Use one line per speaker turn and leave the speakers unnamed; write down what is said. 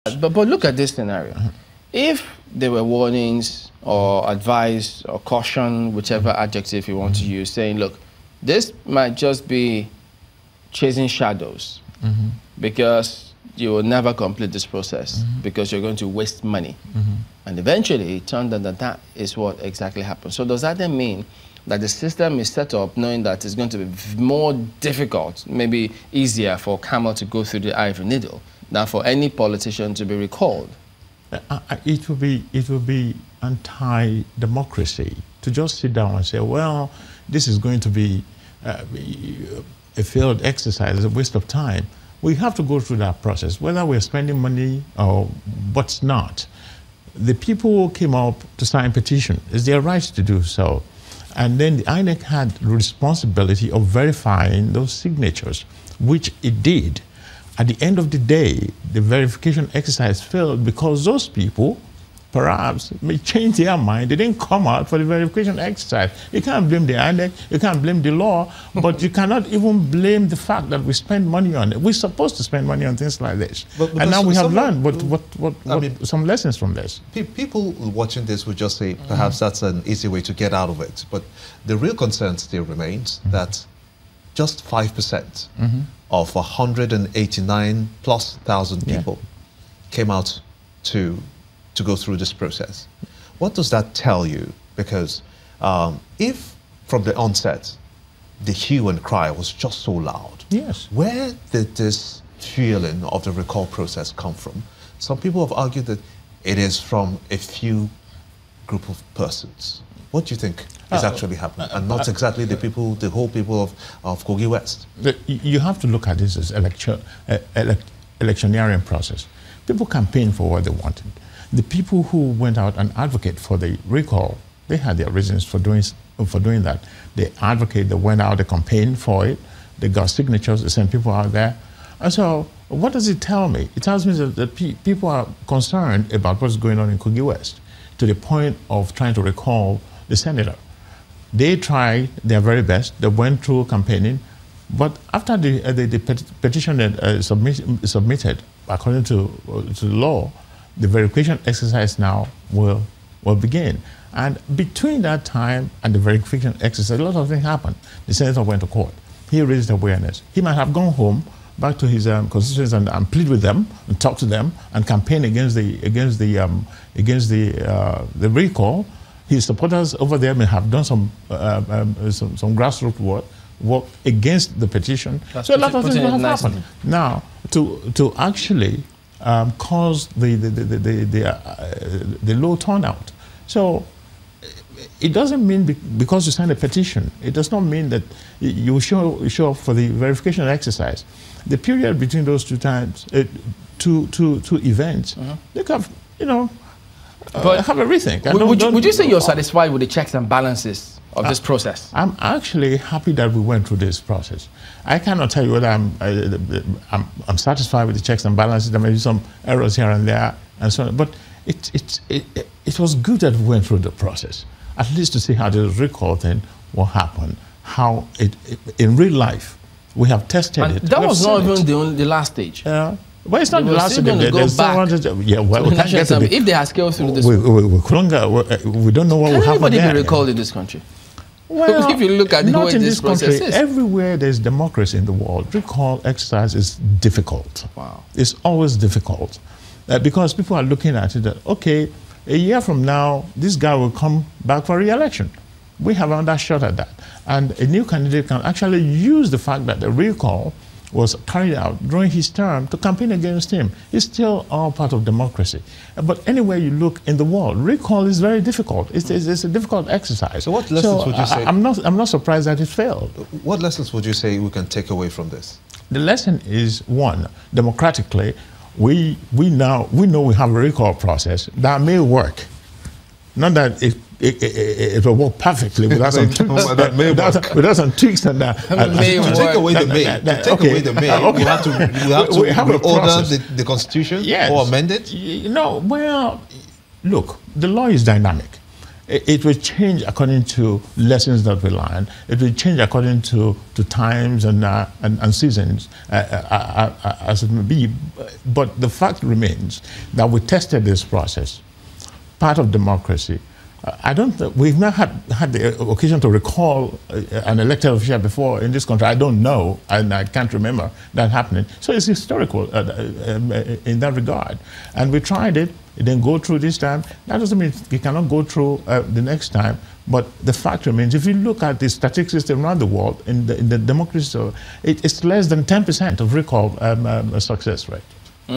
But look at this scenario. If there were warnings or advice or caution, whichever adjective you want to use, saying, look, this might just be chasing shadows because you will never complete this process because you're going to waste money. And eventually, it turned out that that is what exactly happened. So does that then mean that the system is set up knowing that it's going to be more difficult, maybe easier for camel to go through the eye of a needle than for any politician to be recalled?
It will be anti-democracy to just sit down and say, well, this is going to be a failed exercise, a waste of time. We have to go through that process, whether we're spending money or what's not. The people who came up to sign petition, it's their right to do so. And then the INEC had the responsibility of verifying those signatures, which it did. At the end of the day, the verification exercise failed because those people perhaps may change their mind. They didn't come out for the verification exercise. You can't blame the INEC, you can't blame the law, but you cannot even blame the fact that we spend money on it. We're supposed to spend money on things like this. And now we have learned some lessons from this.
People watching this would just say, perhaps that's an easy way to get out of it. But the real concern still remains that just 5% of 189,000+ people came out to go through this process. What does that tell you? Because if from the onset the hue and cry was just so loud, where did this feeling of the recall process come from? Some people have argued that it is from a few group of persons. What do you think is actually happening, and not exactly the people, the whole people of Kogi West?
You have to look at this as electioneering process. People campaign for what they wanted. The people who went out and advocate for the recall, they had their reasons for doing that. They they went out, they campaigned for it, they got signatures, they sent people out there. And so what does it tell me? It tells me that people are concerned about what's going on in Kogi West to the point of trying to recall the senator. They tried their very best. They went through campaigning, but after the petition that submitted, according to the law, the verification exercise now will begin. And between that time and the verification exercise, a lot of things happened. The senator went to court. He raised awareness. He might have gone home back to his constituents and plead with them and talk to them and campaign against the recall. His supporters over there may have done some grassroots work against the petition. So a lot of things will have happened. Now, to actually cause the low turnout. So it doesn't mean because you sign a petition, it does not mean that you show up for the verification exercise. The period between those two times, two events, they have, have everything.
Would you say you're satisfied with the checks and balances of this process?
I'm actually happy that we went through this process. I cannot tell you whether I'm satisfied with the checks and balances. There may be some errors here and there, and so on. But it was good that we went through the process, at least to see how the recall thing will happen, how in real life we have tested it.
That was not even the last stage.
Yeah. Well, it's not the last stage.
If they had scaled through this,
we don't know what will happen.
Can anybody be recalled in this country?
Well,
if you look at the way this process is.
Everywhere there's democracy in the world, recall exercise is difficult.
Wow.
It's always difficult because people are looking at it that, okay, a year from now, this guy will come back for re-election. We have another shot at that. And a new candidate can actually use the fact that the recall was carried out during his term to campaign against him. It's still all part of democracy. But anywhere you look in the world, recall is very difficult. It's a difficult exercise.
So what lessons would you say?
I'm not surprised that it failed.
What lessons would you say we can take away from this?
The lesson is, one, democratically, we know we have a recall process that may work. Not that it will work perfectly without some tweaks. Without some tweaks and that.
To take away the may. We have to reorder the constitution or amend it?
Well, look, the law is dynamic. It will change according to lessons that we learn. It will change according to times and seasons, as it may be. But the fact remains that we tested this process, part of democracy. We've not had the occasion to recall an elected official before in this country. I don't know, and I can't remember that happening. So it's historical in that regard. And we tried it. It didn't go through this time. That doesn't mean it cannot go through the next time. But the fact remains, if you look at the statistics system around the world, in the democracy, it's less than 10% of recall success rate.